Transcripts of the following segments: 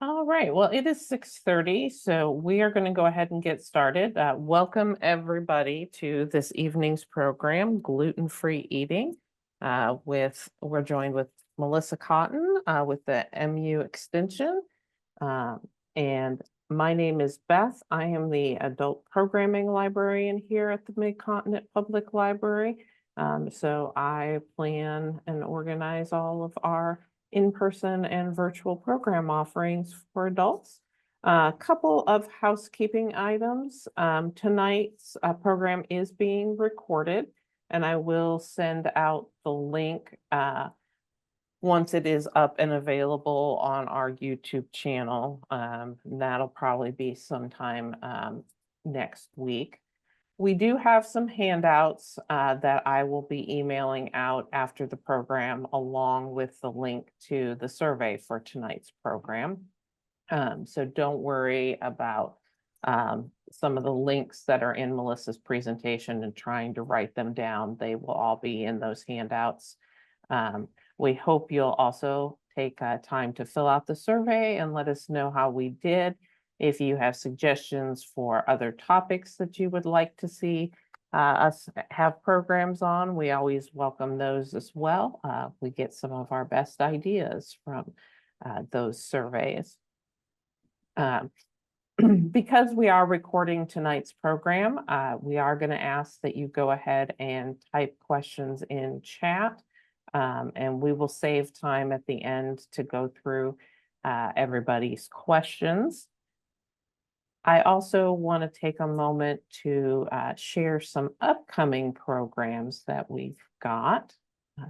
All right, well, it is 6:30, so we are going to go ahead and get started. Welcome everybody to this evening's program, Gluten-Free Eating. We're joined with Melissa Cotton with the MU Extension. Um, and my name is Beth. I am the adult programming librarian here at the Mid-Continent Public Library. So I plan and organize all of our in-person and virtual program offerings for adults. A couple of housekeeping items. Tonight's program is being recorded, and I will send out the link once it is up and available on our YouTube channel. That'll probably be sometime next week. We do have some handouts that I will be emailing out after the program, along with the link to the survey for tonight's program. So don't worry about some of the links that are in Melissa's presentation and trying to write them down. They will all be in those handouts. We hope you'll also take time to fill out the survey and let us know how we did. If you have suggestions for other topics that you would like to see us have programs on, we always welcome those as well. We get some of our best ideas from those surveys. Because we are recording tonight's program, we are going to ask that you go ahead and type questions in chat, and we will save time at the end to go through everybody's questions. I also want to take a moment to share some upcoming programs that we've got. I'm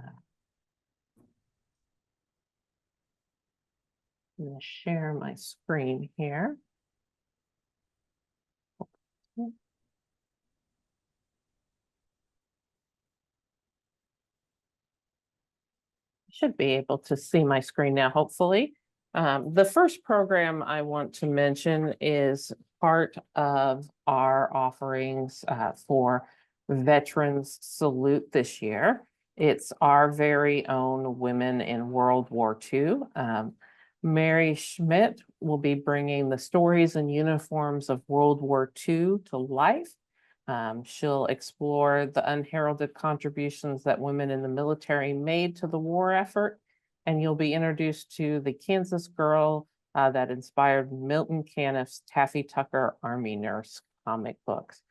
going to share my screen here. Should be able to see my screen now, hopefully. The first program I want to mention is part of our offerings for Veterans Salute this year. It's our very own Women in World War II. Mary Schmidt will be bringing the stories and uniforms of World War II to life. She'll explore the unheralded contributions that women in the military made to the war effort, and you'll be introduced to the Kansas girl that inspired Milton Caniff's Taffy Tucker Army Nurse comic books.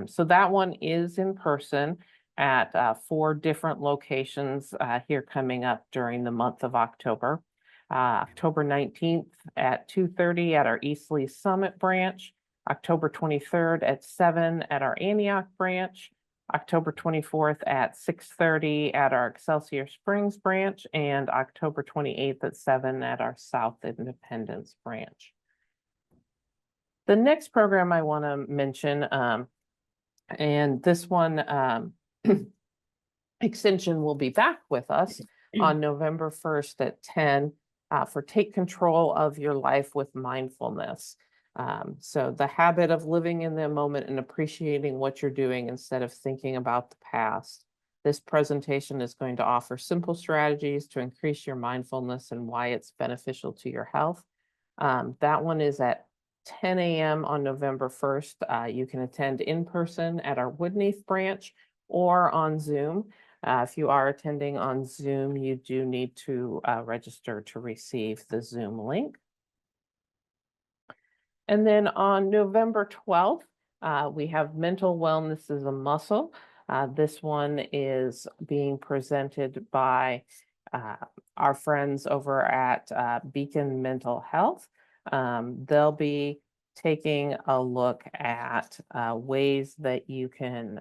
So that one is in person at 4 different locations here coming up during the month of October. October 19th at 2:30 at our Eastleigh Summit branch. October 23rd at 7 at our Antioch branch, October 24th at 6:30 at our Excelsior Springs branch, and October 28th at 7 at our South Independence branch. The next program I want to mention, and this one, Extension will be back with us on November 1st at 10 for Take Control of Your Life with Mindfulness. So the habit of living in the moment and appreciating what you're doing instead of thinking about the past. This presentation is going to offer simple strategies to increase your mindfulness and why it's beneficial to your health. That one is at 10 a.m. on November 1st. You can attend in person at our Woodneath branch or on Zoom. If you are attending on Zoom, you do need to register to receive the Zoom link. And then on November 12th, we have Mental Wellness is a Muscle. This one is being presented by our friends over at Beacon Mental Health. They'll be taking a look at ways that you can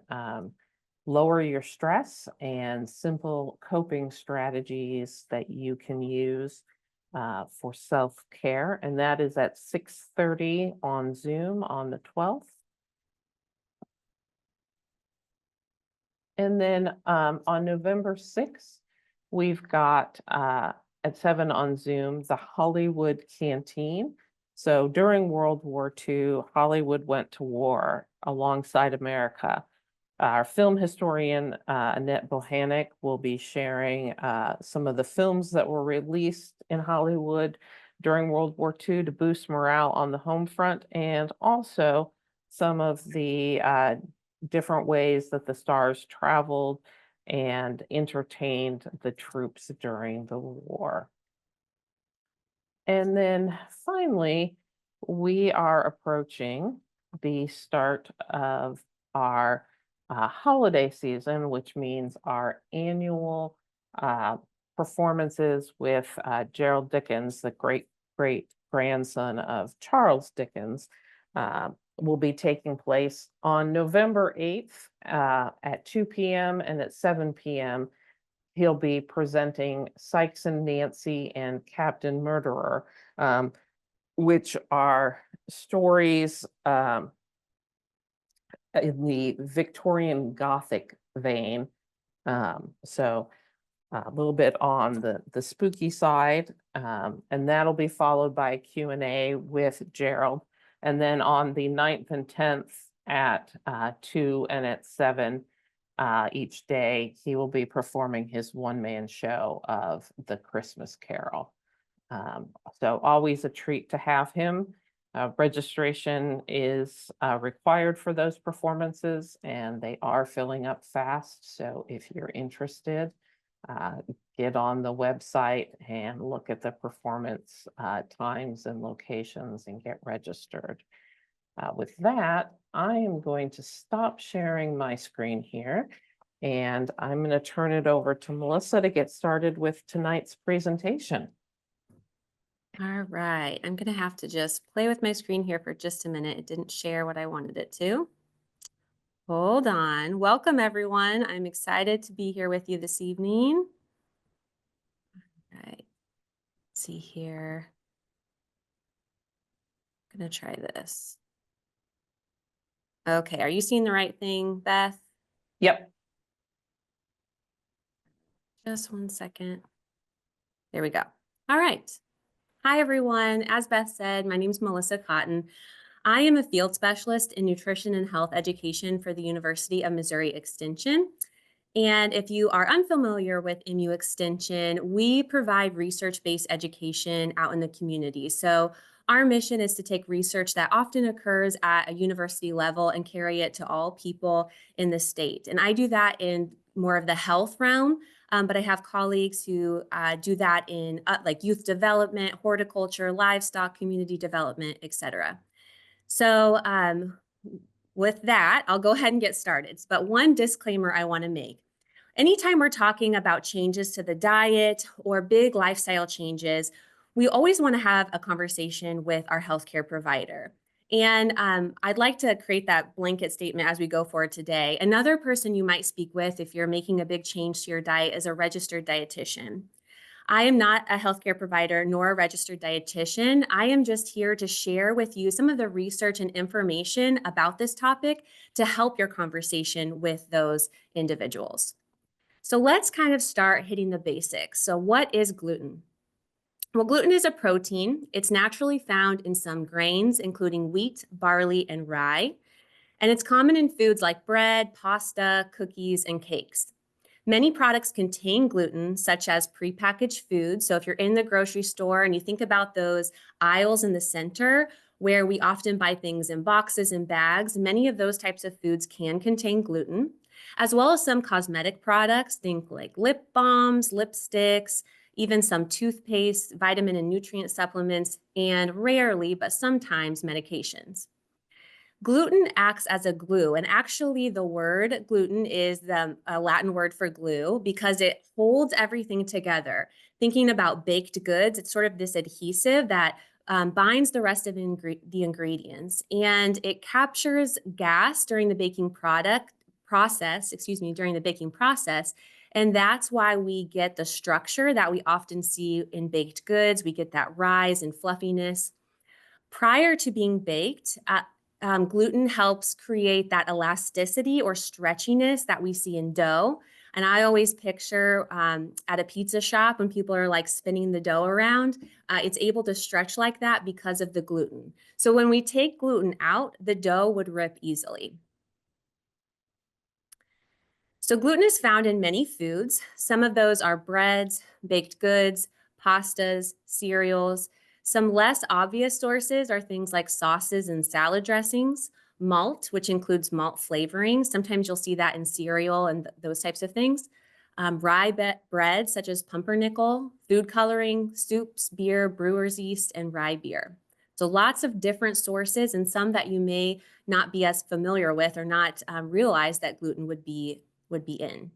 lower your stress and simple coping strategies that you can use for self-care, and that is at 6:30 on Zoom on the 12th. And then on November 6th, we've got at 7 on Zoom, the Hollywood Canteen. So during World War II, Hollywood went to war alongside America. Our film historian, Annette Bohanec, will be sharing some of the films that were released in Hollywood during World War II to boost morale on the home front, and also some of the different ways that the stars traveled and entertained the troops during the war. And then finally, we are approaching the start of our holiday season, which means our annual uh, performances with Gerald Dickens, the great grandson of Charles Dickens, will be taking place on November 8th at 2 p.m. and at 7 p.m. He'll be presenting Sykes and Nancy and Captain Murderer, which are stories in the Victorian Gothic vein. So a little bit on the spooky side, and that'll be followed by a Q&A with Gerald. And then on the 9th and 10th at 2 and at 7 each day, he will be performing his one-man show of The Christmas Carol. So always a treat to have him. Registration is required for those performances, and they are filling up fast. So if you're interested, get on the website and look at the performance times and locations and get registered. With that, I am going to stop sharing my screen here, and I'm going to turn it over to Melissa to get started with tonight's presentation. All right, I'm going to have to just play with my screen here for just a minute. It didn't share what I wanted it to. Hold on. Welcome, everyone. I'm excited to be here with you this evening. All right, let's see here. I'm going to try this. Okay, are you seeing the right thing, Beth? Yep. Just one second. There we go. All right. Hi, everyone. As Beth said, my name is Melissa Cotton. I am a field specialist in nutrition and health education for the University of Missouri Extension. And if you are unfamiliar with MU Extension, we provide research-based education out in the community. So our mission is to take research that often occurs at a university level and carry it to all people in the state. And I do that in more of the health realm, but I have colleagues who do that in like youth development, horticulture, livestock, community development, et cetera. So with that, I'll go ahead and get started. But one disclaimer I want to make. Anytime we're talking about changes to the diet or big lifestyle changes, we always want to have a conversation with our healthcare provider. And I'd like to create that blanket statement as we go forward today. Another person you might speak with if you're making a big change to your diet is a registered dietitian. I am not a healthcare provider nor a registered dietitian. I am just here to share with you some of the research and information about this topic to help your conversation with those individuals. So let's kind of start hitting the basics. So what is gluten? Well, gluten is a protein. It's naturally found in some grains, including wheat, barley, and rye. And it's common in foods like bread, pasta, cookies, and cakes. Many products contain gluten, such as prepackaged foods. So if you're in the grocery store and you think about those aisles in the center where we often buy things in boxes and bags, many of those types of foods can contain gluten, as well as some cosmetic products, think like lip balms, lipsticks, even some toothpaste, vitamin and nutrient supplements, and rarely, but sometimes medications. Gluten acts as a glue, and actually the word gluten is the Latin word for glue because it holds everything together. Thinking about baked goods, it's sort of this adhesive that binds the rest of the ingredients, and it captures gas during the baking during the baking process. And that's why we get the structure that we often see in baked goods. We get that rise and fluffiness. Prior to being baked, gluten helps create that elasticity or stretchiness that we see in dough. And I always picture at a pizza shop when people are like spinning the dough around, it's able to stretch like that because of the gluten. So when we take gluten out, the dough would rip easily. So gluten is found in many foods. Some of those are breads, baked goods, pastas, cereals. Some less obvious sources are things like sauces and salad dressings, malt, which includes malt flavoring. Sometimes you'll see that in cereal and those types of things. Bread, such as pumpernickel, food coloring, soups, beer, brewer's yeast, and rye beer. So lots of different sources, and some that you may not be as familiar with or not realize that gluten would be in.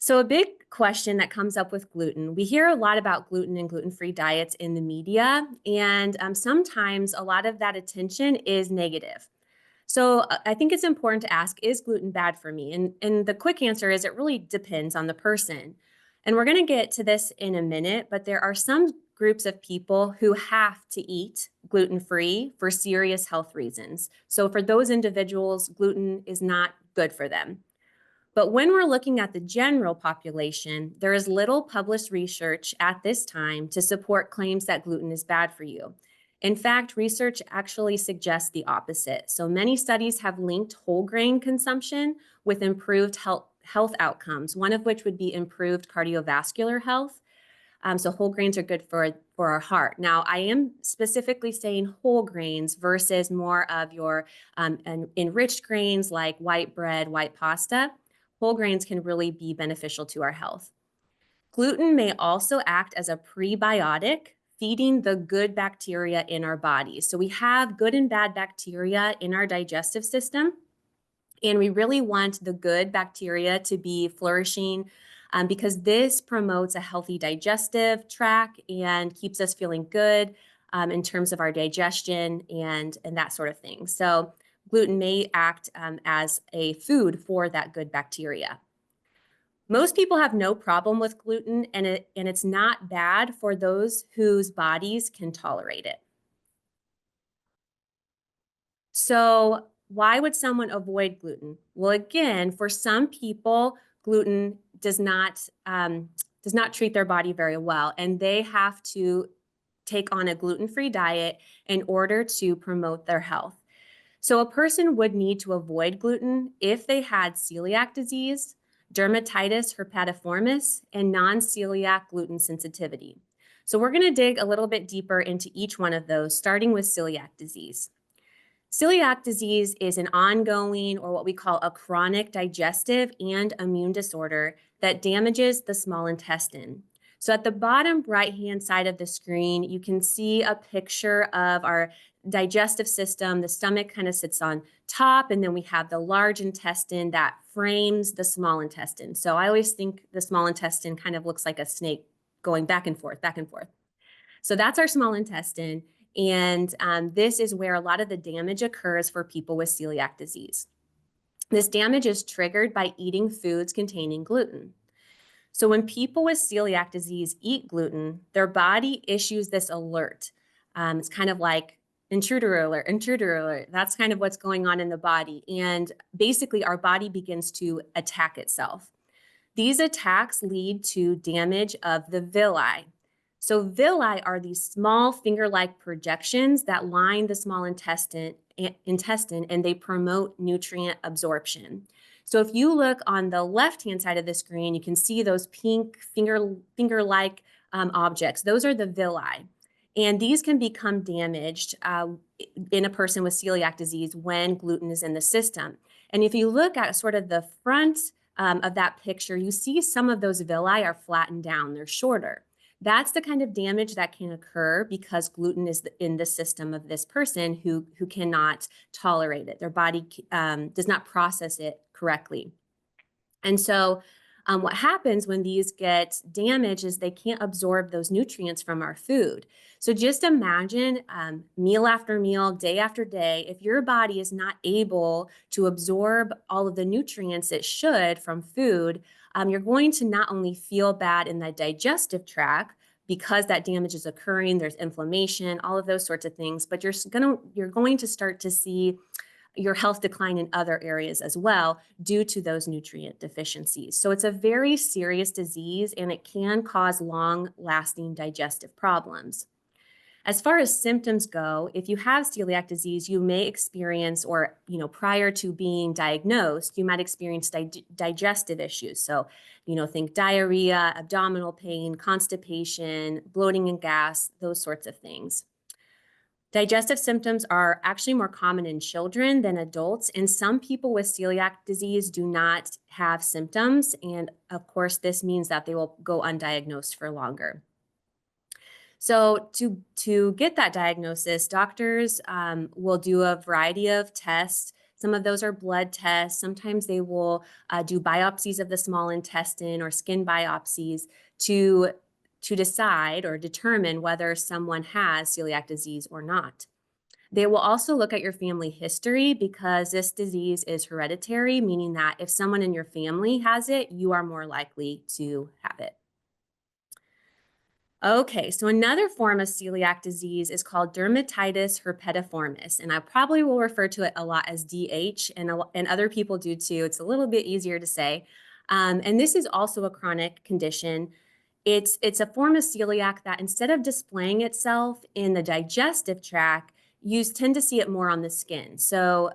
So a big question that comes up with gluten, we hear a lot about gluten and gluten-free diets in the media, and sometimes a lot of that attention is negative. So I think it's important to ask, is gluten bad for me? And the quick answer is it really depends on the person. And we're going to get to this in a minute, but there are some groups of people who have to eat gluten-free for serious health reasons. So for those individuals, gluten is not good for them. But when we're looking at the general population, there is little published research at this time to support claims that gluten is bad for you. In fact, research actually suggests the opposite. So many studies have linked whole grain consumption with improved health outcomes, one of which would be improved cardiovascular health. So whole grains are good for our heart. Now, I am specifically saying whole grains versus more of your enriched grains like white bread, white pasta. Whole grains can really be beneficial to our health. Gluten may also act as a prebiotic, feeding the good bacteria in our bodies. So we have good and bad bacteria in our digestive system, and we really want the good bacteria to be flourishing because this promotes a healthy digestive tract and keeps us feeling good in terms of our digestion and that sort of thing. So gluten may act as a food for that good bacteria. Most people have no problem with gluten, and it's not bad for those whose bodies can tolerate it. So why would someone avoid gluten? Well, again, for some people, gluten does not treat their body very well, and they have to take on a gluten-free diet in order to promote their health. So a person would need to avoid gluten if they had celiac disease, dermatitis herpetiformis, and non-celiac gluten sensitivity. So we're going to dig a little bit deeper into each one of those, starting with celiac disease. Celiac disease is an ongoing, or what we call a chronic digestive and immune disorder that damages the small intestine. So at the bottom right-hand side of the screen, you can see a picture of our digestive system. The stomach kind of sits on top, and then we have the large intestine that frames the small intestine. So I always think the small intestine kind of looks like a snake going back and forth, back and forth. So that's our small intestine. And this is where a lot of the damage occurs for people with celiac disease. This damage is triggered by eating foods containing gluten. So when people with celiac disease eat gluten, their body issues this alert. It's kind of like intruder alert, intruder alert. That's kind of what's going on in the body. And basically our body begins to attack itself. These attacks lead to damage of the villi. So villi are these small finger-like projections that line the small intestine, and they promote nutrient absorption. So if you look on the left-hand side of the screen, you can see those pink finger-like objects. Those are the villi. And these can become damaged in a person with celiac disease when gluten is in the system. And if you look at sort of the front of that picture, you see some of those villi are flattened down, they're shorter. That's the kind of damage that can occur because gluten is in the system of this person who cannot tolerate it. Their body does not process it correctly. And so what happens when these get damaged is they can't absorb those nutrients from our food. So just imagine meal after meal, day after day, if your body is not able to absorb all of the nutrients it should from food, you're going to not only feel bad in the digestive tract because that damage is occurring, there's inflammation, all of those sorts of things, but you're going to start to see your health decline in other areas as well due to those nutrient deficiencies. So it's a very serious disease and it can cause long-lasting digestive problems. As far as symptoms go, if you have celiac disease, you may experience, or prior to being diagnosed, you might experience digestive issues. So, think diarrhea, abdominal pain, constipation, bloating and gas, those sorts of things. Digestive symptoms are actually more common in children than adults, and some people with celiac disease do not have symptoms. And of course, this means that they will go undiagnosed for longer. So to get that diagnosis, doctors will do a variety of tests. Some of those are blood tests. Sometimes they will do biopsies of the small intestine or skin biopsies to decide or determine whether someone has celiac disease or not. They will also look at your family history because this disease is hereditary, meaning that if someone in your family has it, you are more likely to have it. Okay, so another form of celiac disease is called dermatitis herpetiformis, and I probably will refer to it a lot as DH, and other people do too. It's a little bit easier to say. And this is also a chronic condition. It's a form of celiac that instead of displaying itself in the digestive tract, you tend to see it more on the skin. So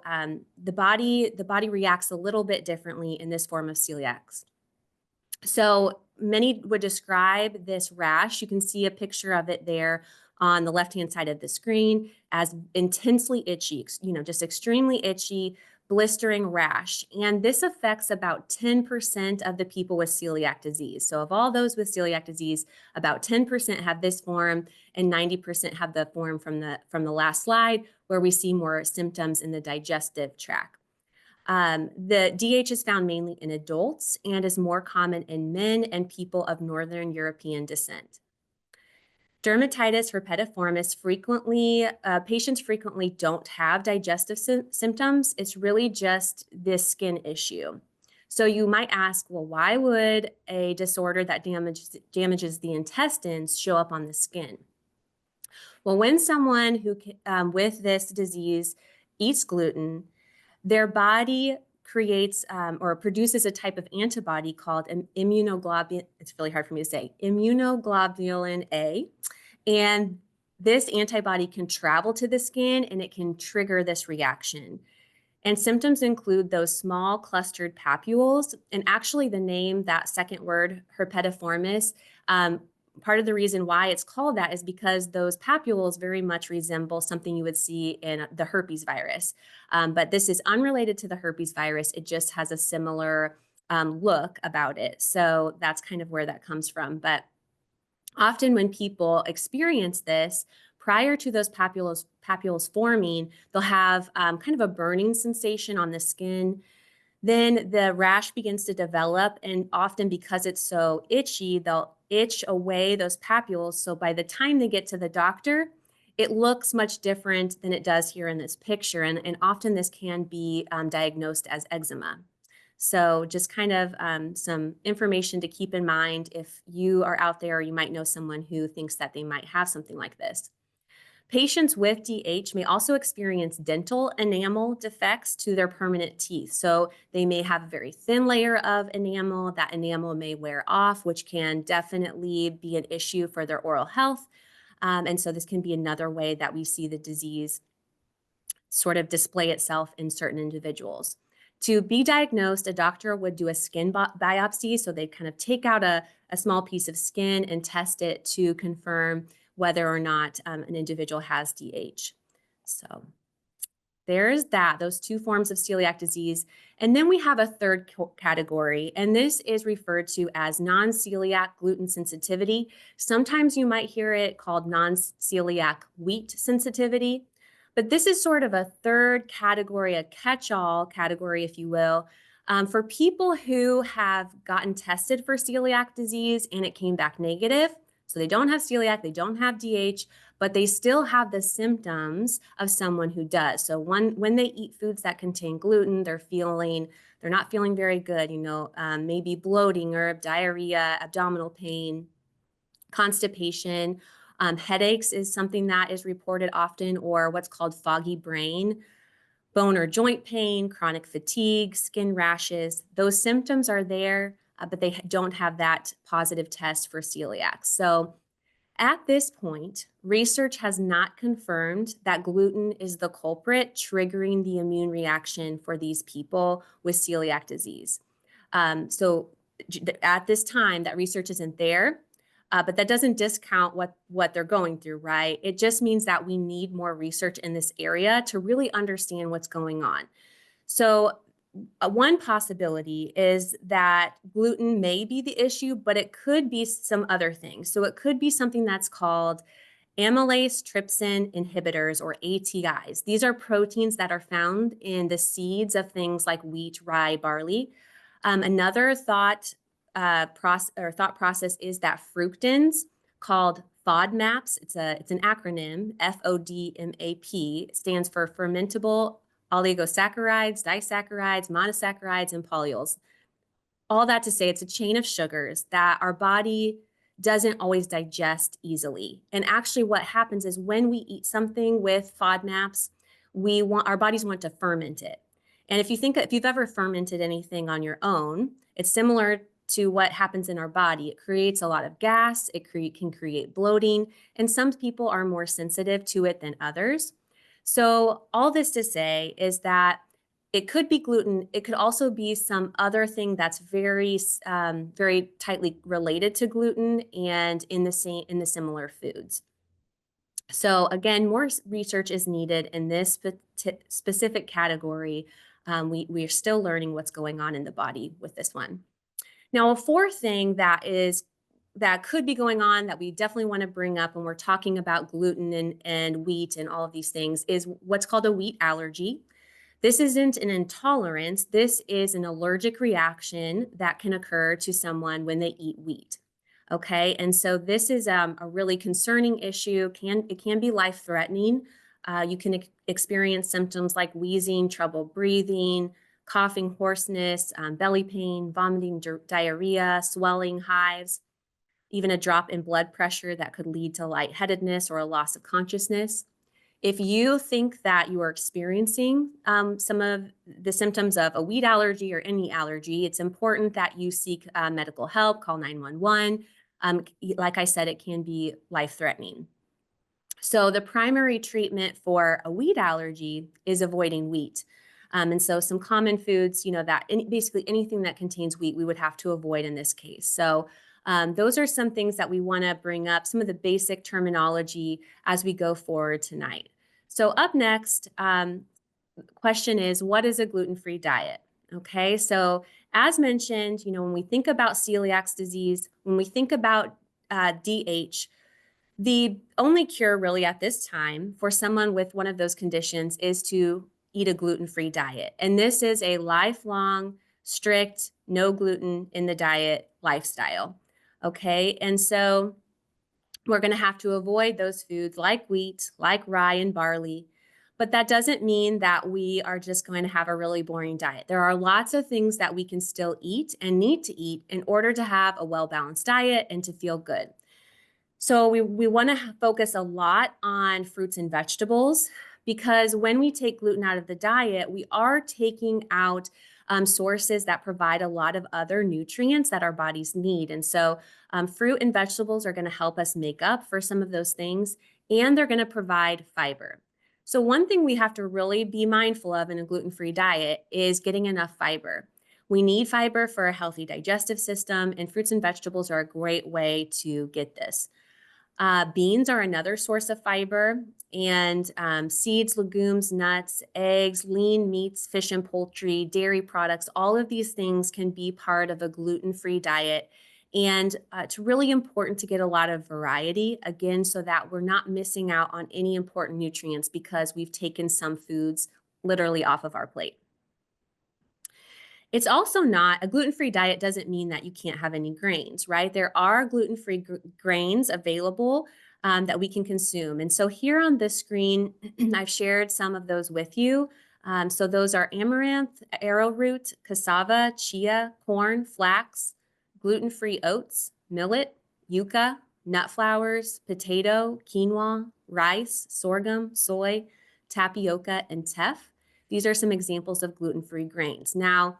the body reacts a little bit differently in this form of celiac. So many would describe this rash. You can see a picture of it there on the left-hand side of the screen as intensely itchy, just extremely itchy, blistering rash. And this affects about 10% of the people with celiac disease. So of all those with celiac disease, about 10% have this form and 90% have the form from the last slide, where we see more symptoms in the digestive tract. The DH is found mainly in adults and is more common in men and people of Northern European descent. Dermatitis herpetiformis patients frequently don't have digestive symptoms. It's really just this skin issue. So you might ask, well, why would a disorder that damages the intestines show up on the skin? Well, when someone who with this disease eats gluten, their body creates or produces a type of antibody called immunoglobulin. It's really hard for me to say, immunoglobulin A. And this antibody can travel to the skin and it can trigger this reaction. And symptoms include those small clustered papules. And actually the name, that second word, herpetiformis, part of the reason why it's called that is because those papules very much resemble something you would see in the herpes virus. But this is unrelated to the herpes virus. It just has a similar look about it. So that's kind of where that comes from. But often when people experience this, prior to those papules forming, they'll have kind of a burning sensation on the skin. Then the rash begins to develop, and often because it's so itchy, they'll itch away those papules. So by the time they get to the doctor, it looks much different than it does here in this picture. And often this can be diagnosed as eczema. So just kind of some information to keep in mind if you are out there or you might know someone who thinks that they might have something like this. Patients with DH may also experience dental enamel defects to their permanent teeth. So they may have a very thin layer of enamel. That enamel may wear off, which can definitely be an issue for their oral health. And so this can be another way that we see the disease sort of display itself in certain individuals. To be diagnosed, a doctor would do a skin biopsy. So they kind of take out a small piece of skin and test it to confirm whether or not an individual has DH. So there's those two forms of celiac disease. And then we have a third category, and this is referred to as non-celiac gluten sensitivity. Sometimes you might hear it called non-celiac wheat sensitivity. But this is sort of a third category, a catch-all category, if you will, for people who have gotten tested for celiac disease and it came back negative. So they don't have celiac, they don't have DH, but they still have the symptoms of someone who does. So when they eat foods that contain gluten, they're not feeling very good, maybe bloating or diarrhea, abdominal pain, constipation. Headaches is something that is reported often, or what's called foggy brain, bone or joint pain, chronic fatigue, skin rashes. Those symptoms are there, but they don't have that positive test for celiac. So At this point, research has not confirmed that gluten is the culprit triggering the immune reaction for these people with celiac disease. At this time, that research isn't there, but that doesn't discount what they're going through, right? It just means that we need more research in this area to really understand what's going on. So one possibility is that gluten may be the issue, but it could be some other things. So it could be something that's called amylase trypsin inhibitors, or ATIs. These are proteins that are found in the seeds of things like wheat, rye, barley. Another thought process is that fructans, called FODMAPs, it's an acronym, FODMAP, stands for fermentable oligosaccharides, disaccharides, monosaccharides, and polyols. All that to say, it's a chain of sugars that our body doesn't always digest easily. And actually what happens is when we eat something with FODMAPs, our bodies want to ferment it. And if you've ever fermented anything on your own, it's similar to what happens in our body. It creates a lot of gas, can create bloating, and some people are more sensitive to it than others. So all this to say is that it could be gluten. It could also be some other thing that's very tightly related to gluten and in the similar foods. So again, more research is needed in this specific category. We are still learning what's going on in the body with this one. Now, a fourth thing that could be going on that we definitely want to bring up when we're talking about gluten and wheat and all of these things is what's called a wheat allergy. This isn't an intolerance. This is an allergic reaction that can occur to someone when they eat wheat. Okay, and so this is a really concerning issue. It can be life-threatening. You can experience symptoms like wheezing, trouble breathing, coughing, hoarseness, belly pain, vomiting, diarrhea, swelling, hives, even a drop in blood pressure that could lead to lightheadedness or a loss of consciousness. If you think that you are experiencing some of the symptoms of a wheat allergy or any allergy, it's important that you seek medical help, call 911. Like I said, it can be life-threatening. So the primary treatment for a wheat allergy is avoiding wheat. And so some common foods, basically anything that contains wheat, we would have to avoid in this case. So those are some things that we want to bring up, some of the basic terminology as we go forward tonight. So up next, question is, what is a gluten-free diet? Okay, so as mentioned, when we think about celiac disease, when we think about DH, the only cure really at this time for someone with one of those conditions is to eat a gluten-free diet. And this is a lifelong, strict, no gluten in the diet lifestyle. Okay, and so we're going to have to avoid those foods like wheat, like rye and barley. But that doesn't mean that we are just going to have a really boring diet. There are lots of things that we can still eat and need to eat in order to have a well-balanced diet and to feel good. So we want to focus a lot on fruits and vegetables, because when we take gluten out of the diet, we are taking out sources that provide a lot of other nutrients that our bodies need. And so fruit and vegetables are going to help us make up for some of those things, and they're going to provide fiber. So one thing we have to really be mindful of in a gluten-free diet is getting enough fiber. We need fiber for a healthy digestive system, and fruits and vegetables are a great way to get this. Beans are another source of fiber, and seeds, legumes, nuts, eggs, lean meats, fish and poultry, dairy products, all of these things can be part of a gluten-free diet. And it's really important to get a lot of variety, again, so that we're not missing out on any important nutrients because we've taken some foods literally off of our plate. It's also not a gluten-free diet doesn't mean that you can't have any grains, right? There are gluten-free grains available that we can consume. And so here on this screen, I've shared some of those with you. So those are amaranth, arrowroot, cassava, chia, corn, flax, gluten-free oats, millet, yucca, nut flours, potato, quinoa, rice, sorghum, soy, tapioca, and teff. These are some examples of gluten-free grains. Now,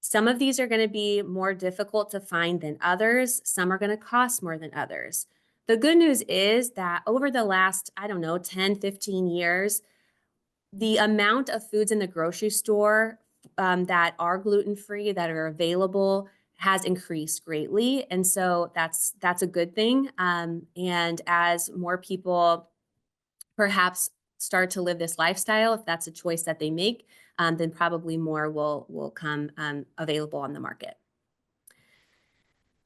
some of these are going to be more difficult to find than others. Some are going to cost more than others. The good news is that over the last, I don't know, 10, 15 years, the amount of foods in the grocery store that are gluten-free, that are available, has increased greatly. And so that's a good thing. And as more people perhaps start to live this lifestyle, if that's a choice that they make, then probably more will come available on the market.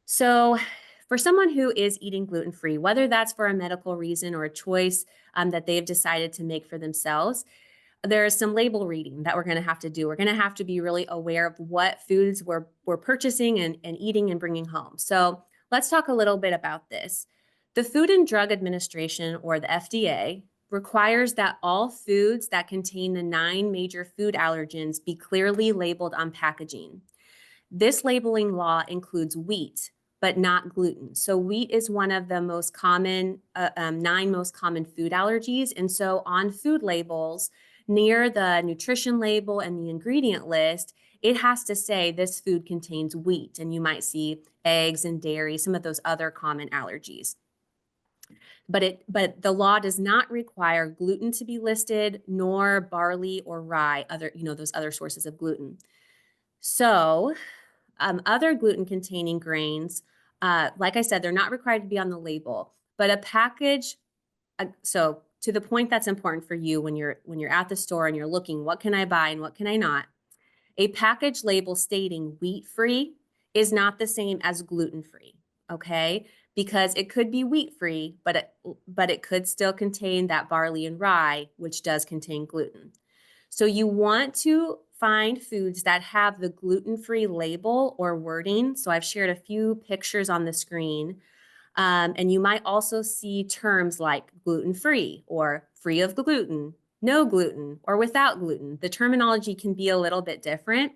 So for someone who is eating gluten-free, whether that's for a medical reason or a choice that they've decided to make for themselves, there's some label reading that we're going to have to do. We're going to have to be really aware of what foods we're purchasing and eating and bringing home. So let's talk a little bit about this. The Food and Drug Administration, or the FDA, requires that all foods that contain the 9 major food allergens be clearly labeled on packaging. This labeling law includes wheat, but not gluten. So wheat is one of the most common, 9 most common food allergies. And so on food labels, near the nutrition label and the ingredient list, it has to say this food contains wheat. And you might see eggs and dairy, some of those other common allergies. But the law does not require gluten to be listed, nor barley or rye, those other sources of gluten. So other gluten-containing grains, like I said, they're not required to be on the label, but a package. So to the point that's important for you when you're at the store and you're looking, what can I buy and what can I not? A package label stating wheat-free is not the same as gluten-free, okay? Because it could be wheat-free, but it could still contain that barley and rye, which does contain gluten. So you want to find foods that have the gluten-free label or wording. So I've shared a few pictures on the screen. And you might also see terms like gluten-free or free of gluten, no gluten, or without gluten. The terminology can be a little bit different,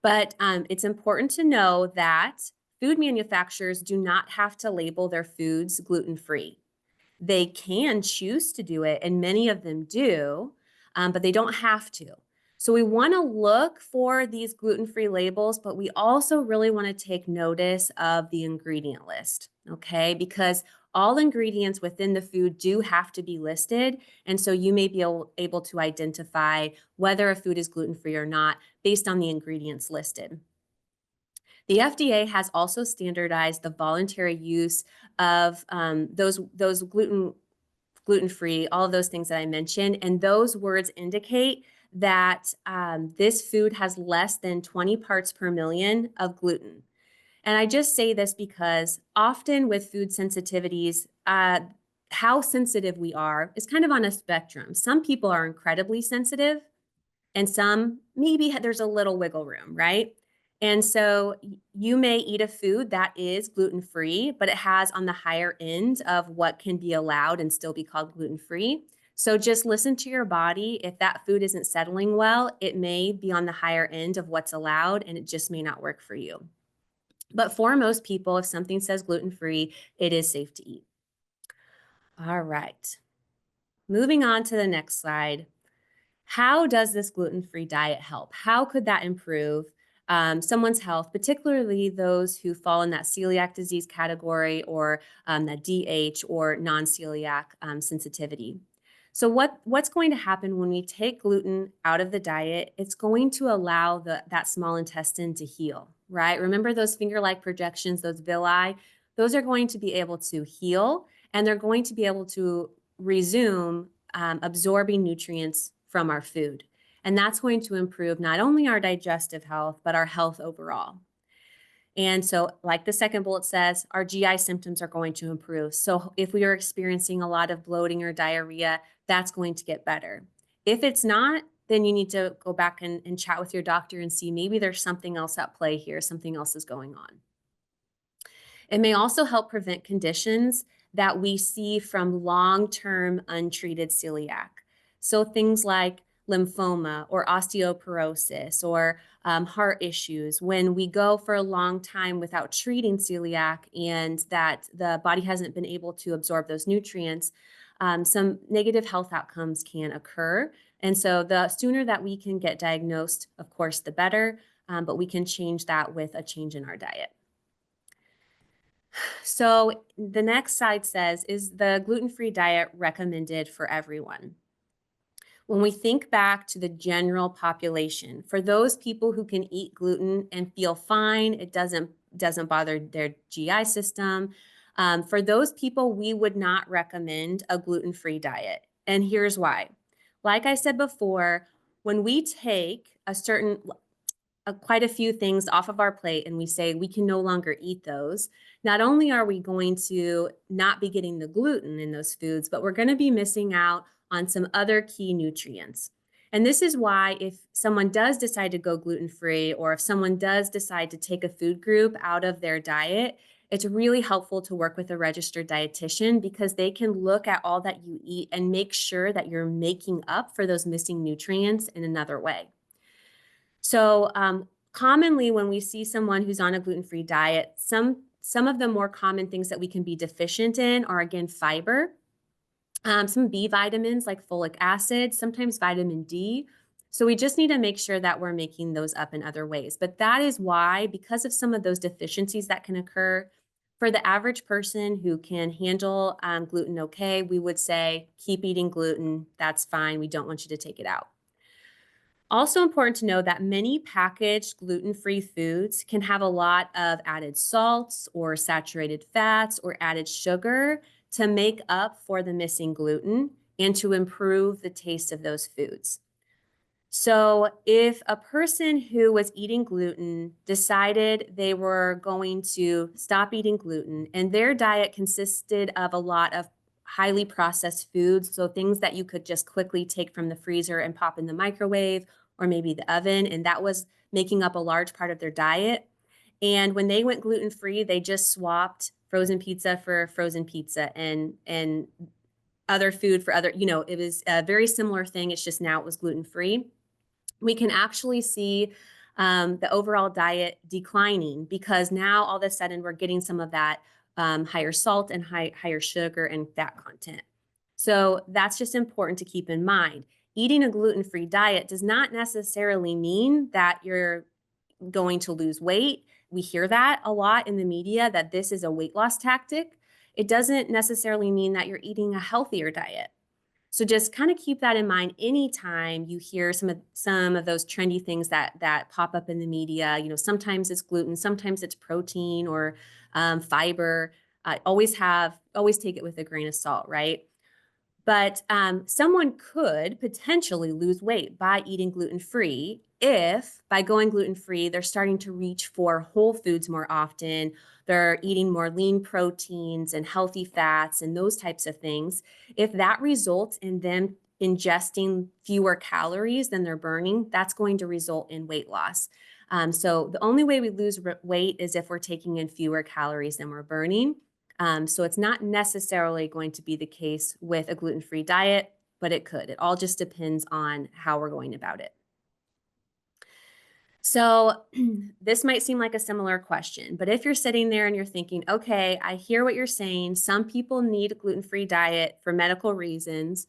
but it's important to know that food manufacturers do not have to label their foods gluten-free. They can choose to do it, and many of them do, but they don't have to. So we want to look for these gluten-free labels, but we also really want to take notice of the ingredient list, okay? Because all ingredients within the food do have to be listed, and so you may be able to identify whether a food is gluten-free or not based on the ingredients listed. The FDA has also standardized the voluntary use of those gluten-free, all of those things that I mentioned, and those words indicate that this food has less than 20 parts per million of gluten. And I just say this because often with food sensitivities, how sensitive we are is kind of on a spectrum. Some people are incredibly sensitive, and some maybe there's a little wiggle room, right? And so you may eat a food that is gluten-free, but it has on the higher end of what can be allowed and still be called gluten-free. So just listen to your body. If that food isn't settling well, it may be on the higher end of what's allowed, and it just may not work for you. But for most people, if something says gluten-free, it is safe to eat. All right. Moving on to the next slide. How does this gluten-free diet help? How could that improve someone's health, particularly those who fall in that celiac disease category or that DH or non-celiac sensitivity? So what's going to happen when we take gluten out of the diet? It's going to allow that small intestine to heal, right? Remember those finger-like projections, those villi? Those are going to be able to heal, and they're going to be able to resume absorbing nutrients from our food. And that's going to improve not only our digestive health, but our health overall. And so, like the second bullet says, our GI symptoms are going to improve. So if we are experiencing a lot of bloating or diarrhea, that's going to get better. If it's not, then you need to go back and chat with your doctor and see maybe there's something else at play here, something else is going on. It may also help prevent conditions that we see from long-term untreated celiac. So things like lymphoma or osteoporosis or heart issues. When we go for a long time without treating celiac and that the body hasn't been able to absorb those nutrients, some negative health outcomes can occur. And so the sooner that we can get diagnosed, of course, the better, but we can change that with a change in our diet. So the next slide says, is the gluten-free diet recommended for everyone? When we think back to the general population, for those people who can eat gluten and feel fine, it doesn't bother their GI system. For those people, we would not recommend a gluten-free diet. And here's why. Like I said before, when we take quite a few things off of our plate and we say we can no longer eat those, not only are we going to not be getting the gluten in those foods, but we're going to be missing out on some other key nutrients. And this is why if someone does decide to go gluten-free, or if someone does decide to take a food group out of their diet, it's really helpful to work with a registered dietitian, because they can look at all that you eat and make sure that you're making up for those missing nutrients in another way. So commonly when we see someone who's on a gluten-free diet, some of the more common things that we can be deficient in are, again, fiber, some B vitamins like folic acid, sometimes vitamin D. So we just need to make sure that we're making those up in other ways. But that is why, because of some of those deficiencies that can occur, for the average person who can handle gluten okay, we would say keep eating gluten. That's fine. We don't want you to take it out. Also important to know that many packaged gluten-free foods can have a lot of added salts or saturated fats or added sugar to make up for the missing gluten and to improve the taste of those foods. So if a person who was eating gluten decided they were going to stop eating gluten, and their diet consisted of a lot of highly processed foods, so things that you could just quickly take from the freezer and pop in the microwave or maybe the oven, and that was making up a large part of their diet. And when they went gluten-free, they just swapped frozen pizza for frozen pizza, and other food for other, it was a very similar thing. It's just now it was gluten-free. We can actually see the overall diet declining, because now all of a sudden we're getting some of that higher salt and higher sugar and fat content. So that's just important to keep in mind. Eating a gluten-free diet does not necessarily mean that you're going to lose weight. We hear that a lot in the media, that this is a weight loss tactic. It doesn't necessarily mean that you're eating a healthier diet. So just kind of keep that in mind anytime you hear some of those trendy things that pop up in the media. Sometimes it's gluten, sometimes it's protein or fiber. Always take it with a grain of salt, right? But someone could potentially lose weight by eating gluten-free if, by going gluten-free, they're starting to reach for whole foods more often. They're eating more lean proteins and healthy fats and those types of things. If that results in them ingesting fewer calories than they're burning, that's going to result in weight loss. So the only way we lose weight is if we're taking in fewer calories than we're burning. So it's not necessarily going to be the case with a gluten-free diet, but it could. It all just depends on how we're going about it. So this might seem like a similar question, but if you're sitting there and you're thinking, okay, I hear what you're saying. Some people need a gluten-free diet for medical reasons.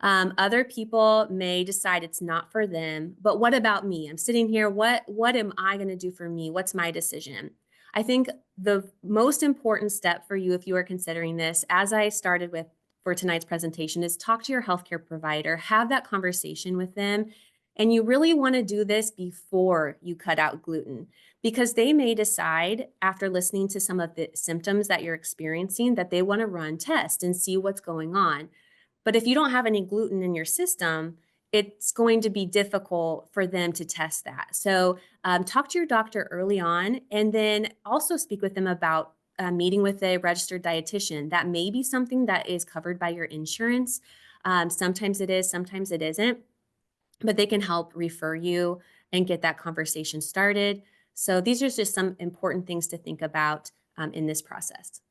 Other people may decide it's not for them, but what about me? I'm sitting here. What am I going to do for me? What's my decision? I think the most important step for you, if you are considering this, as I started with for tonight's presentation, is talk to your healthcare provider, have that conversation with them. And you really want to do this before you cut out gluten, because they may decide after listening to some of the symptoms that you're experiencing that they want to run tests and see what's going on. But if you don't have any gluten in your system, it's going to be difficult for them to test that. So talk to your doctor early on, and then also speak with them about meeting with a registered dietitian. That may be something that is covered by your insurance. Sometimes it is, sometimes it isn't, but they can help refer you and get that conversation started. So these are just some important things to think about in this process.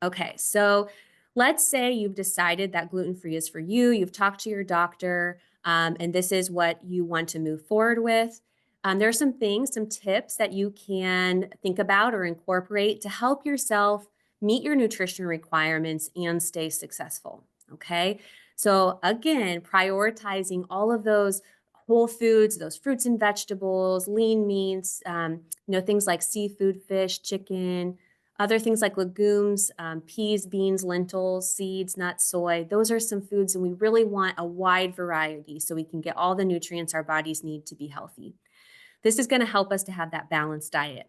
Okay, so let's say you've decided that gluten-free is for you. You've talked to your doctor, and this is what you want to move forward with. There are some things, some tips that you can think about or incorporate to help yourself meet your nutrition requirements and stay successful. Okay, so again, prioritizing all of those whole foods, those fruits and vegetables, lean meats, things like seafood, fish, chicken, other things like legumes, peas, beans, lentils, seeds, nuts, soy. Those are some foods, and we really want a wide variety so we can get all the nutrients our bodies need to be healthy. This is going to help us to have that balanced diet.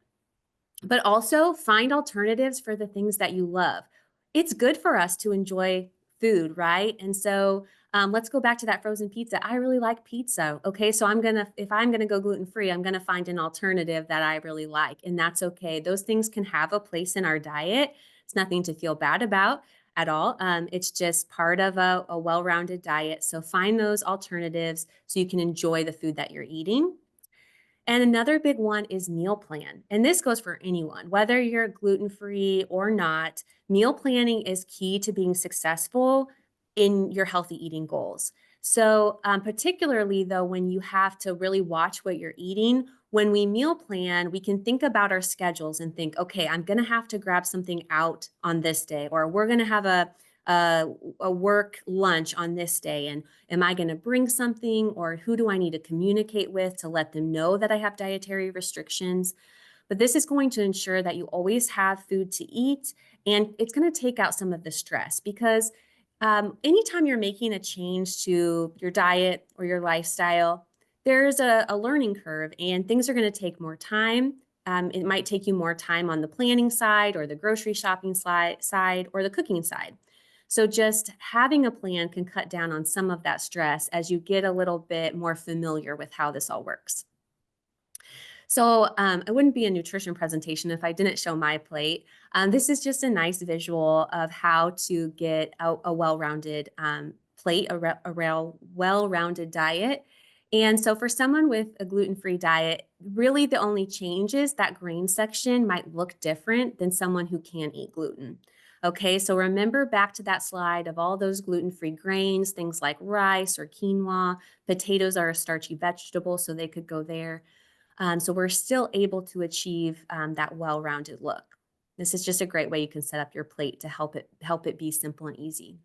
But also find alternatives for the things that you love. It's good for us to enjoy food, right? And so let's go back to that frozen pizza. I really like pizza. Okay, so if I'm gonna go gluten free, I'm gonna find an alternative that I really like, and that's okay. Those things can have a place in our diet. It's nothing to feel bad about at all. It's just part of a well-rounded diet. So find those alternatives so you can enjoy the food that you're eating. And another big one is meal plan. And this goes for anyone, whether you're gluten-free or not. Meal planning is key to being successful in your healthy eating goals. So, particularly though, when you have to really watch what you're eating, when we meal plan, we can think about our schedules and think, okay, I'm going to have to grab something out on this day, or we're going to have a, a work lunch on this day. And am I going to bring something, or who do I need to communicate with to let them know that I have dietary restrictions? But this is going to ensure that you always have food to eat, and it's going to take out some of the stress because anytime you're making a change to your diet or your lifestyle, there's a learning curve and things are going to take more time. It might take you more time on the planning side or the grocery shopping side or the cooking side. So just having a plan can cut down on some of that stress as you get a little bit more familiar with how this all works. So it wouldn't be a nutrition presentation if I didn't show my plate. This is just a nice visual of how to get a well-rounded plate, a well-rounded diet. And so for someone with a gluten-free diet, really the only change is that grain section might look different than someone who can't eat gluten. Okay, so remember back to that slide of all those gluten-free grains, things like rice or quinoa. Potatoes are a starchy vegetable, so they could go there. So we're still able to achieve that well-rounded look. This is just a great way you can set up your plate to help it be simple and easy.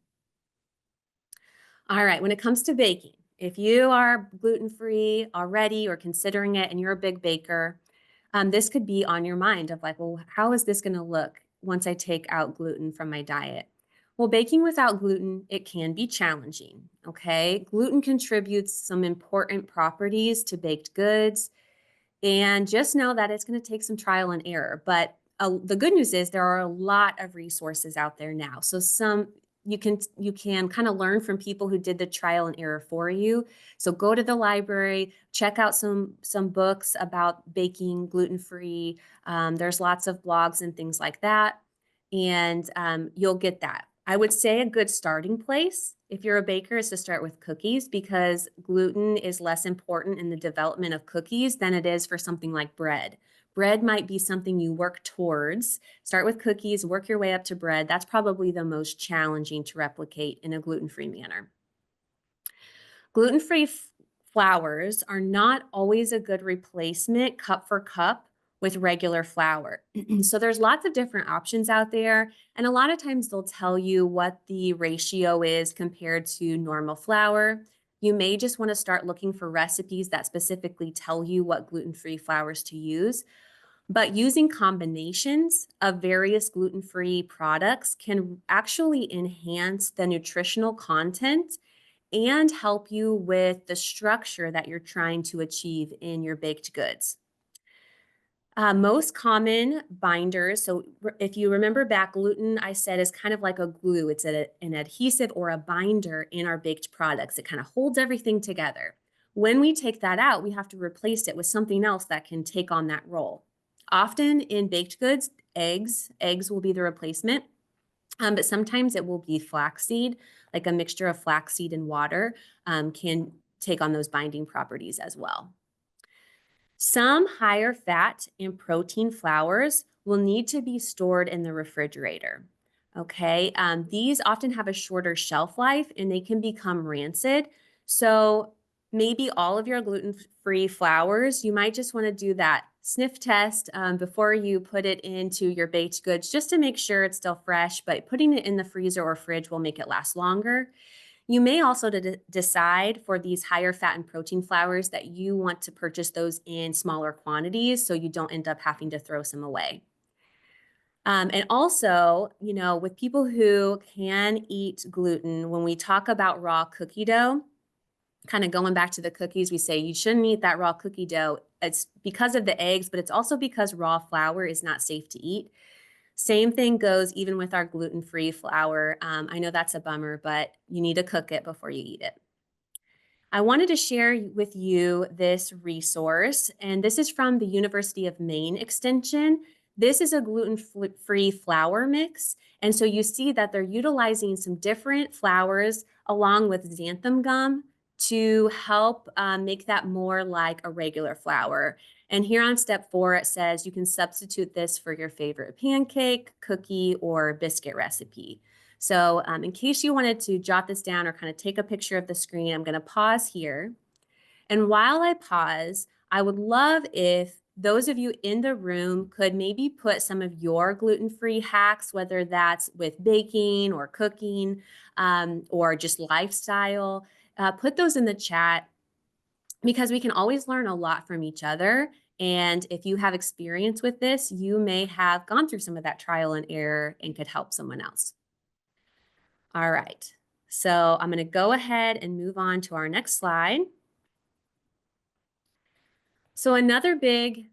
All right, when it comes to baking, if you are gluten-free already or considering it and you're a big baker, this could be on your mind of like, well, how is this going to look once I take out gluten from my diet? Well, baking without gluten, it can be challenging, okay? Gluten contributes some important properties to baked goods, and just know that it's going to take some trial and error. But the good news is there are a lot of resources out there now. So you can kind of learn from people who did the trial and error for you. So go to the library, check out some books about baking gluten-free. There's lots of blogs and things like that, and you'll get that. I would say a good starting place if you're a baker is to start with cookies because gluten is less important in the development of cookies than it is for something like bread. Bread might be something you work towards. Start with cookies, work your way up to bread. That's probably the most challenging to replicate in a gluten-free manner. Gluten-free flours are not always a good replacement cup for cup with regular flour. So there's lots of different options out there, and a lot of times they'll tell you what the ratio is compared to normal flour. You may just want to start looking for recipes that specifically tell you what gluten-free flours to use. But using combinations of various gluten-free products can actually enhance the nutritional content and help you with the structure that you're trying to achieve in your baked goods. Most common binders, so if you remember back, gluten, I said, is kind of like a glue. It's an adhesive or a binder in our baked products. It kind of holds everything together. When we take that out, we have to replace it with something else that can take on that role. Often in baked goods, eggs will be the replacement, but sometimes it will be flaxseed, like a mixture of flaxseed and water can take on those binding properties as well. Some higher fat and protein flours will need to be stored in the refrigerator. Okay, these often have a shorter shelf life and they can become rancid. So maybe all of your gluten-free flours, you might just want to do that sniff test before you put it into your baked goods just to make sure it's still fresh, but putting it in the freezer or fridge will make it last longer. You may also decide for these higher fat and protein flours that you want to purchase those in smaller quantities so you don't end up having to throw some away. And also, with people who can eat gluten, when we talk about raw cookie dough, kind of going back to the cookies, we say you shouldn't eat that raw cookie dough. It's because of the eggs, but it's also because raw flour is not safe to eat. Same thing goes even with our gluten-free flour. I know that's a bummer, but you need to cook it before you eat it. I wanted to share with you this resource, and this is from the University of Maine Extension. This is a gluten-free flour mix, and so you see that they're utilizing some different flours along with xanthan gum to help make that more like a regular flour. And here on step 4, it says you can substitute this for your favorite pancake, cookie, or biscuit recipe. So in case you wanted to jot this down or kind of take a picture of the screen, I'm going to pause here. And while I pause, I would love if those of you in the room could maybe put some of your gluten-free hacks, whether that's with baking or cooking or just lifestyle, put those in the chat because we can always learn a lot from each other. And if you have experience with this, you may have gone through some of that trial and error and could help someone else. All right, so I'm going to go ahead and move on to our next slide. So another big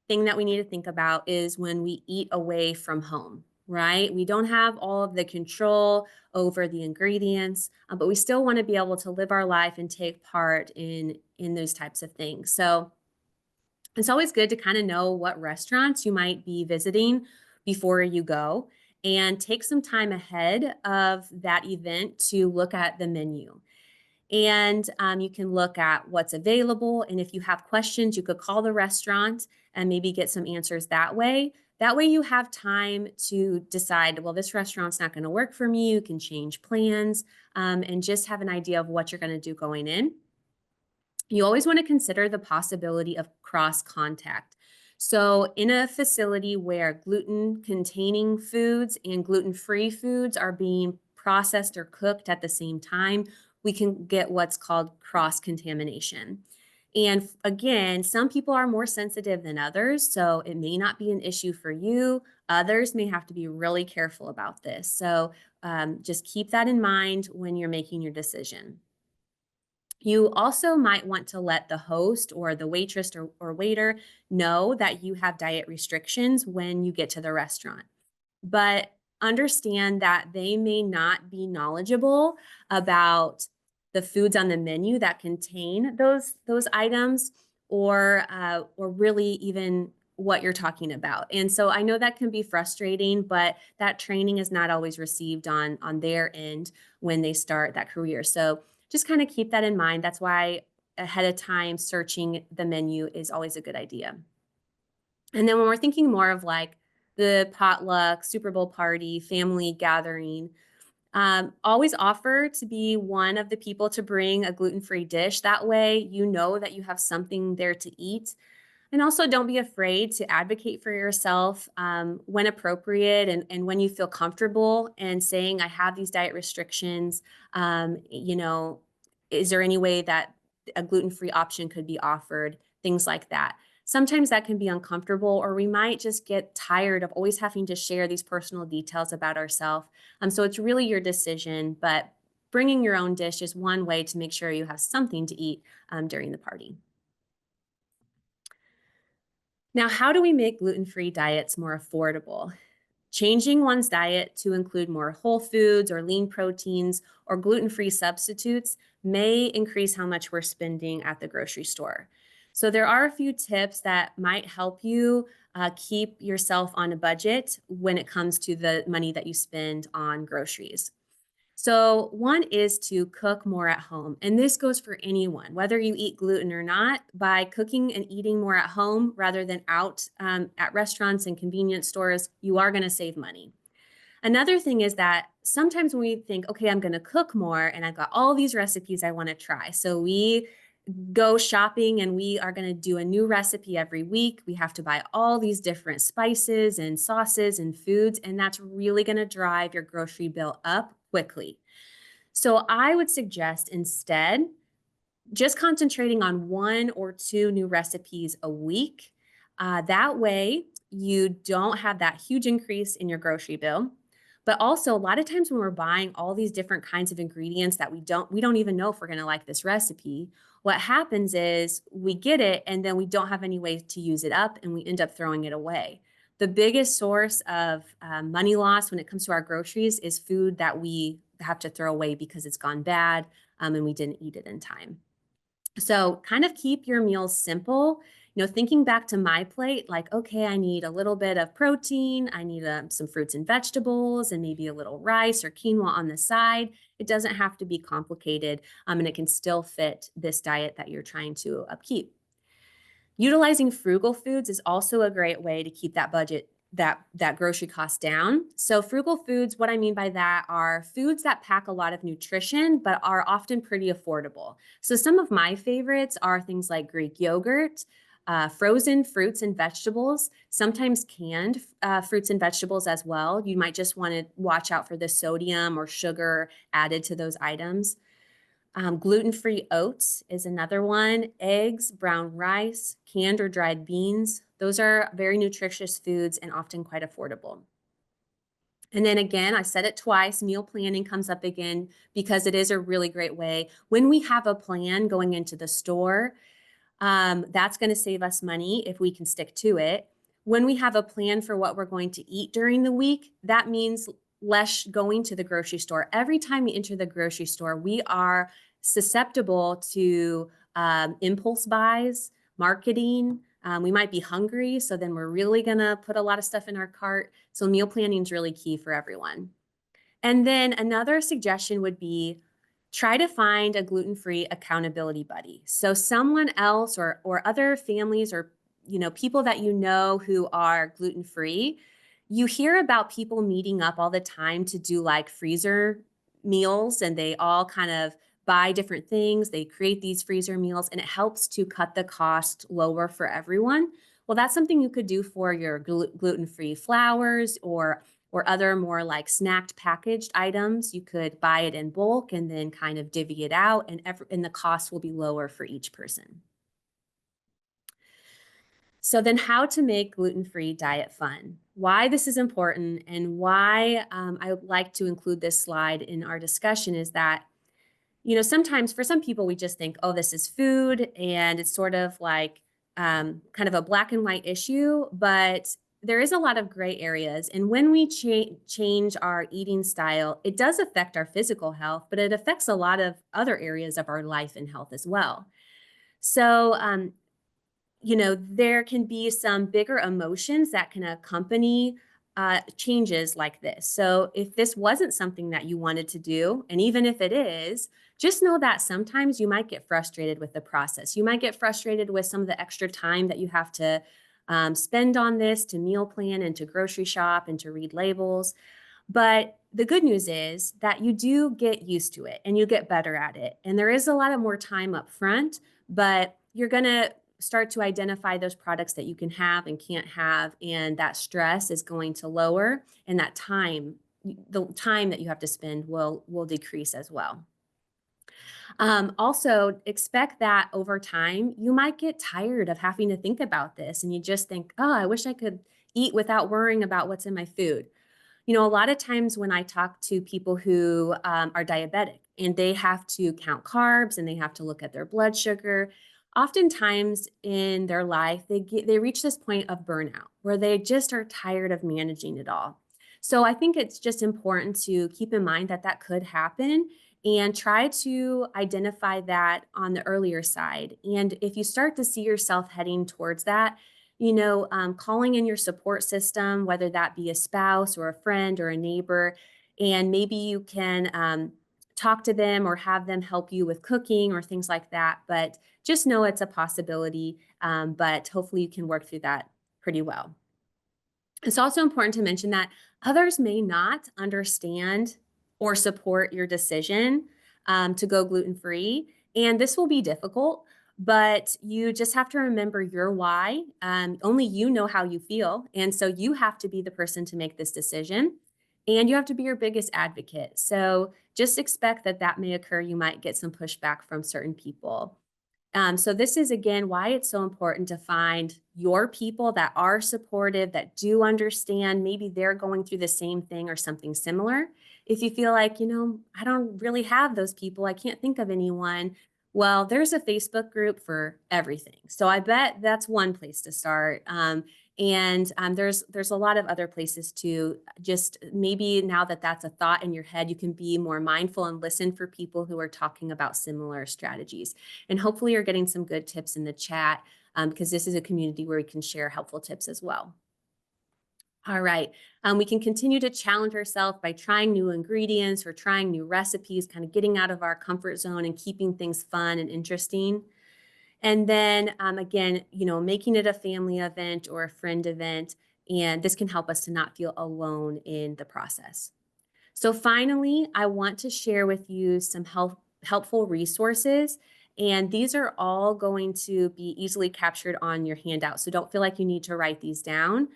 thing that we need to think about is when we eat away from home, right? We don't have all of the control over the ingredients, but we still want to be able to live our life and take part in those types of things. So it's always good to kind of know what restaurants you might be visiting before you go and take some time ahead of that event to look at the menu. And you can look at what's available. And if you have questions, you could call the restaurant and maybe get some answers that way. That way you have time to decide, well, this restaurant's not going to work for me. You can change plans and just have an idea of what you're going to do going in. You always want to consider the possibility of cross contact. So in a facility where gluten-containing foods and gluten-free foods are being processed or cooked at the same time, we can get what's called cross-contamination. And again, some people are more sensitive than others, so it may not be an issue for you. Others may have to be really careful about this. So just keep that in mind when you're making your decision. You also might want to let the host or the waitress or waiter know that you have diet restrictions when you get to the restaurant. But understand that they may not be knowledgeable about the foods on the menu that contain those items or really even what you're talking about. And so I know that can be frustrating, but that training is not always received on their end when they start that career. So just kind of keep that in mind. That's why ahead of time searching the menu is always a good idea. And then when we're thinking more of like the potluck, Super Bowl party, family gathering, always offer to be one of the people to bring a gluten-free dish. That way, you know that you have something there to eat. And also don't be afraid to advocate for yourself when appropriate and when you feel comfortable and saying, I have these diet restrictions. Is there any way that a gluten-free option could be offered? Things like that. Sometimes that can be uncomfortable, or we might just get tired of always having to share these personal details about ourselves. So it's really your decision, but bringing your own dish is one way to make sure you have something to eat during the party. Now, how do we make gluten-free diets more affordable? Changing one's diet to include more whole foods or lean proteins or gluten-free substitutes may increase how much we're spending at the grocery store. So there are a few tips that might help you keep yourself on a budget when it comes to the money that you spend on groceries. So one is to cook more at home. And this goes for anyone, whether you eat gluten or not. By cooking and eating more at home rather than out at restaurants and convenience stores, you are going to save money. Another thing is that sometimes when we think, okay, I'm going to cook more and I've got all these recipes I want to try. So we go shopping and we are going to do a new recipe every week. We have to buy all these different spices and sauces and foods, and that's really going to drive your grocery bill up quickly. So I would suggest instead just concentrating on 1 or 2 new recipes a week. That way, you don't have that huge increase in your grocery bill. But also, a lot of times when we're buying all these different kinds of ingredients that we don't even know if we're going to like this recipe. What happens is we get it and then we don't have any way to use it up and we end up throwing it away. The biggest source of money loss when it comes to our groceries is food that we have to throw away because it's gone bad and we didn't eat it in time. So kind of keep your meals simple. Thinking back to my plate, like, okay, I need a little bit of protein. I need some fruits and vegetables and maybe a little rice or quinoa on the side. It doesn't have to be complicated, and it can still fit this diet that you're trying to upkeep. Utilizing frugal foods is also a great way to keep that budget, that grocery cost down. So frugal foods, what I mean by that are foods that pack a lot of nutrition but are often pretty affordable. So some of my favorites are things like Greek yogurt, frozen fruits and vegetables, sometimes canned fruits and vegetables as well. You might just want to watch out for the sodium or sugar added to those items. Gluten-free oats is another one. Eggs, brown rice, canned or dried beans. Those are very nutritious foods and often quite affordable. And then again, I said it twice, meal planning comes up again because it is a really great way. When we have a plan going into the store, that's going to save us money if we can stick to it. When we have a plan for what we're going to eat during the week, that means less going to the grocery store. Every time we enter the grocery store, we are susceptible to impulse buys, marketing. We might be hungry, so then we're really going to put a lot of stuff in our cart. So meal planning is really key for everyone. And then another suggestion would be try to find a gluten-free accountability buddy. So someone else or other families or people that who are gluten-free. You hear about people meeting up all the time to do like freezer meals, and they all kind of buy different things. They create these freezer meals and it helps to cut the cost lower for everyone. Well, that's something you could do for your gluten-free flours or other more like snacked packaged items. You could buy it in bulk and then kind of divvy it out, and the cost will be lower for each person. So then how to make gluten-free diet fun, why this is important, and why I would like to include this slide in our discussion is that, sometimes for some people, we just think, oh, this is food, and it's sort of like kind of a black and white issue, but there is a lot of gray areas. And when we change our eating style, it does affect our physical health, but it affects a lot of other areas of our life and health as well. So, there can be some bigger emotions that can accompany changes like this. So, if this wasn't something that you wanted to do, and even if it is, just know that sometimes you might get frustrated with the process. You might get frustrated with some of the extra time that you have to spend on this to meal plan and to grocery shop and to read labels. But the good news is that you do get used to it and you get better at it. And there is a lot of more time up front, but you're going to start to identify those products that you can have and can't have. And that stress is going to lower, and that time, the time that you have to spend will decrease as well. Also, expect that over time, you might get tired of having to think about this and you just think, oh, I wish I could eat without worrying about what's in my food. A lot of times when I talk to people who are diabetic and they have to count carbs and they have to look at their blood sugar, oftentimes in their life, they reach this point of burnout where they just are tired of managing it all. So I think it's just important to keep in mind that that could happen and try to identify that on the earlier side. And if you start to see yourself heading towards that, calling in your support system, whether that be a spouse or a friend or a neighbor, and maybe you can talk to them or have them help you with cooking or things like that. But just know it's a possibility, but hopefully you can work through that pretty well. It's also important to mention that others may not understand or support your decision to go gluten-free, and this will be difficult, but you just have to remember your why. Only you know how you feel, and so you have to be the person to make this decision. and you have to be your biggest advocate. So just expect that that may occur. You might get some pushback from certain people. So this is again why it's so important to find your people that are supportive, that do understand. Maybe they're going through the same thing or something similar. If you feel like, I don't really have those people, I can't think of anyone. Well, there's a Facebook group for everything. So I bet that's one place to start. And there's a lot of other places too. Just maybe now that that's a thought in your head, you can be more mindful and listen for people who are talking about similar strategies. And hopefully you're getting some good tips in the chat because this is a community where we can share helpful tips as well. All right, we can continue to challenge ourselves by trying new ingredients or trying new recipes, kind of getting out of our comfort zone and keeping things fun and interesting. And then again, making it a family event or a friend event. And this can help us to not feel alone in the process. So finally, I want to share with you some helpful resources. And these are all going to be easily captured on your handout. So don't feel like you need to write these down.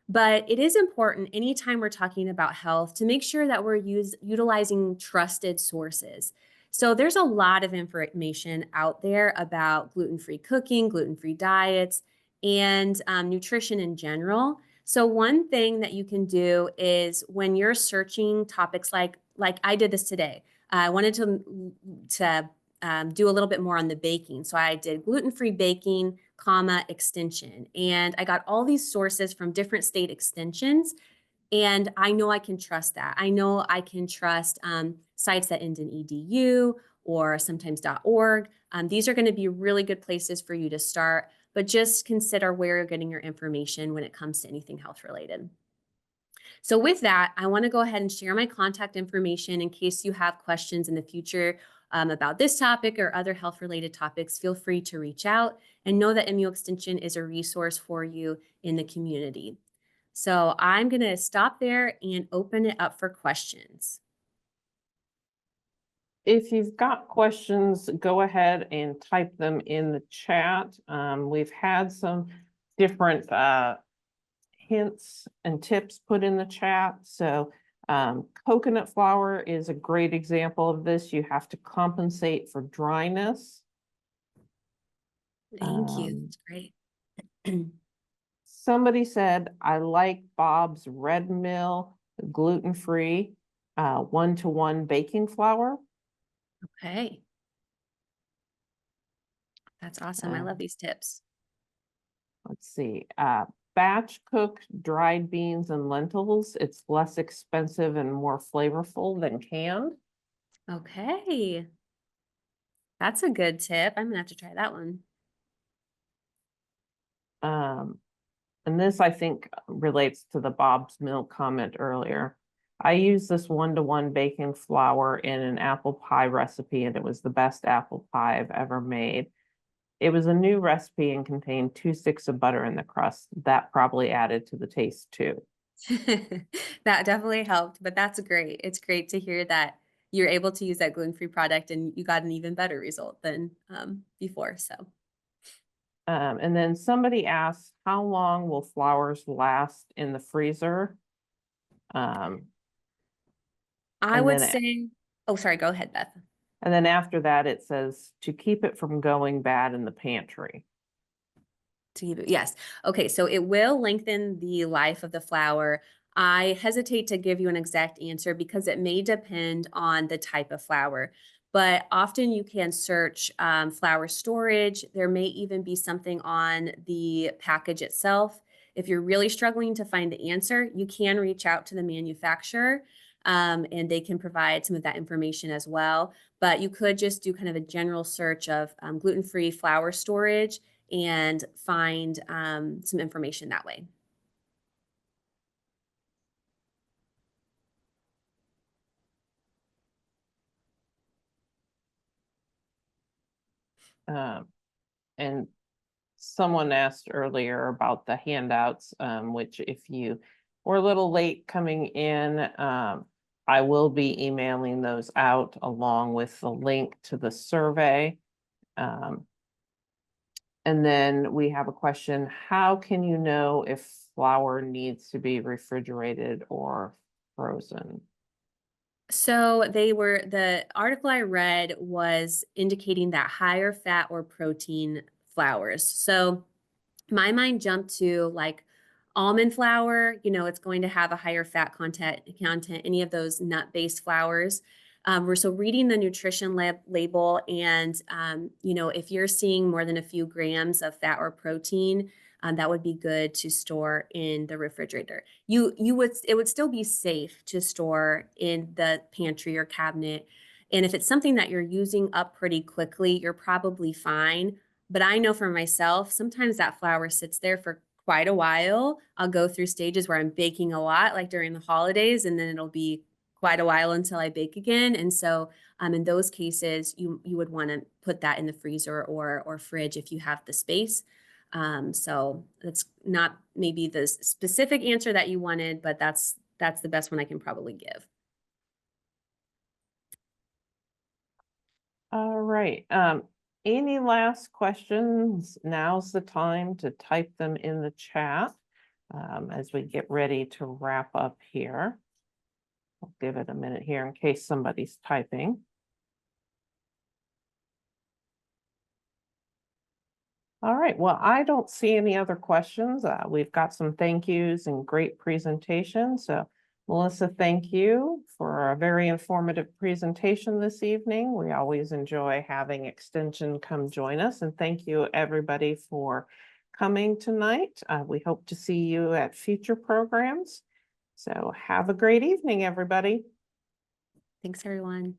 But it is important anytime we're talking about health to make sure that we're utilizing trusted sources. So there's a lot of information out there about gluten-free cooking, gluten-free diets, and nutrition in general. So one thing that you can do is when you're searching topics like I did this today, I wanted to do a little bit more on the baking. So I did gluten-free baking, extension. And I got all these sources from different state extensions. And I know I can trust that. I know I can trust sites that end in edu or sometimes .org. These are going to be really good places for you to start, but just consider where you're getting your information when it comes to anything health related. So with that, I want to go ahead and share my contact information in case you have questions in the future about this topic or other health related topics. Feel free to reach out and know that MU Extension is a resource for you in the community. So I'm going to stop there and open it up for questions. If you've got questions, go ahead and type them in the chat. We've had some different hints and tips put in the chat. So coconut flour is a great example of this. You have to compensate for dryness. Thank you. That's great. Somebody said, I like Bob's Red Mill gluten-free 1-to-1 baking flour. Okay. That's awesome. I love these tips. Let's see. Batch cooked dried beans and lentils. It's less expensive and more flavorful than canned. Okay. That's a good tip. I'm gonna have to try that one. And this, I think, relates to the Bob's Milk comment earlier. I used this 1-to-1 baking flour in an apple pie recipe, and it was the best apple pie I've ever made. It was a new recipe and contained 2 sticks of butter in the crust. That probably added to the taste too. That definitely helped, but that's great. It's great to hear that you're able to use that gluten-free product and you got an even better result than before. So And then somebody asked, how long will flours last in the freezer? I And would then say, oh, sorry, go ahead, Beth. And then after that, it says to keep it from going bad in the pantry. Yes. Okay, so it will lengthen the life of the flour. I hesitate to give you an exact answer because it may depend on the type of flour, but often you can search flour storage. There may even be something on the package itself. If you're really struggling to find the answer, you can reach out to the manufacturer and they can provide some of that information as well. But you could just do kind of a general search of gluten-free flour storage and find some information that way. And someone asked earlier about the handouts, which if you were a little late coming in, I will be emailing those out along with the link to the survey. And then we have a question, how can you know if flour needs to be refrigerated or frozen? So the article I read was indicating that higher fat or protein flours. So my mind jumped to like almond flour, it's going to have a higher fat content, any of those nut-based flours. So reading the nutrition label and, if you're seeing more than a few grams of fat or protein, that would be good to store in the refrigerator. It would still be safe to store in the pantry or cabinet. And if it's something that you're using up pretty quickly, you're probably fine. But I know for myself, sometimes that flour sits there for quite a while. I'll go through stages where I'm baking a lot, like during the holidays, and then it'll be quite a while until I bake again. And so in those cases, you would want to put that in the freezer or fridge if you have the space. So that's not maybe the specific answer that you wanted, but that's the best one I can probably give. All right. Any last questions? Now's the time to type them in the chat as we get ready to wrap up here. I'll give it a minute here in case somebody's typing. All right, well, I don't see any other questions. We've got some thank yous and great presentation. So Melissa, thank you for a very informative presentation this evening. We always enjoy having Extension come join us. And thank you everybody for coming tonight. We hope to see you at future programs. So have a great evening, everybody. Thanks, everyone.